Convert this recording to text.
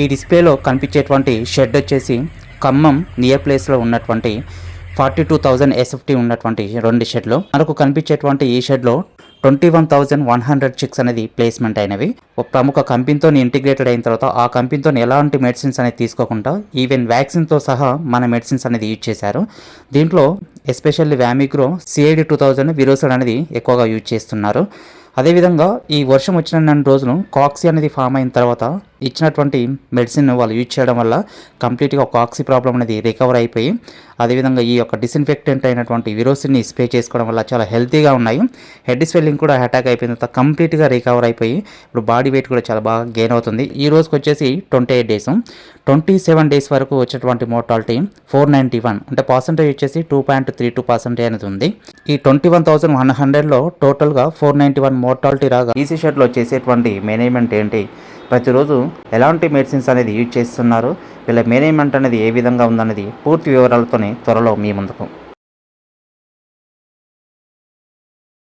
ఈ డిస్ప్లేలో కనిపించేటువంటి షెడ్ వచ్చేసి ఖమ్మం నియర్ ప్లేస్లో ఉన్నటువంటి 42,000 SFT ఉన్నటువంటి 2 షెడ్లు. మనకు కనిపించేటువంటి ఈ షెడ్లో 21,100 చిక్స్ అనేది ప్లేస్మెంట్ అయినవి. ఒక ప్రముఖ కంపెనీతో ఇంటిగ్రేటెడ్ అయిన తర్వాత ఆ కంపెనీతో ఎలాంటి మెడిసిన్స్ అనేది తీసుకోకుండా ఈవెన్ వ్యాక్సిన్తో సహా మన మెడిసిన్స్ అనేది యూజ్ చేశారు. దీంట్లో ఎస్పెషల్లీ వ్యామిగ్రో CID 2000 విరోసడ్ అనేది ఎక్కువగా యూజ్ చేస్తున్నారు. అదేవిధంగా ఈ వర్షం వచ్చిన రోజులు కాక్సీ అనేది ఫామ్ అయిన తర్వాత ఇచ్చినటువంటి మెడిసిన్ వాళ్ళు యూజ్ చేయడం వల్ల కంప్లీట్గా కాక్సీ ప్రాబ్లం అనేది రికవర్ అయిపోయి, అదేవిధంగా ఈ యొక్క డిస్ఇన్ఫెక్టెంట్ అయినటువంటి విరోసిన్ని స్ప్రే చేసుకోవడం వల్ల చాలా హెల్తీగా ఉన్నాయి. హెడ్ స్వెల్లింగ్ కూడా అటాక్ అయిపోయిన తర్వాత కంప్లీట్గా రికవర్ అయిపోయి ఇప్పుడు బాడీ వెయిట్ కూడా చాలా బాగా గెయిన్ అవుతుంది. ఈ రోజుకి వచ్చేసి 28 డేస్, 27 డేస్ వరకు వచ్చేటువంటి మోర్టాలిటీ 491 అంటే పర్సెంటేజ్ వచ్చేసి 2.32% అనేది ఉంది. ఈ 21,100లో టోటల్గా 491 మోర్టాలిటీ రాగా ఈసీ షెడ్లో చేసేటువంటి మేనేజ్మెంట్ ఏంటి, ప్రతిరోజు ఎలాంటి మెడిసిన్స్ అనేది యూజ్ చేస్తున్నారు, వీళ్ళ మేనేజ్మెంట్ అనేది ఏ విధంగా ఉందనేది పూర్తి వివరాలతోనే త్వరలో మీ ముందుకు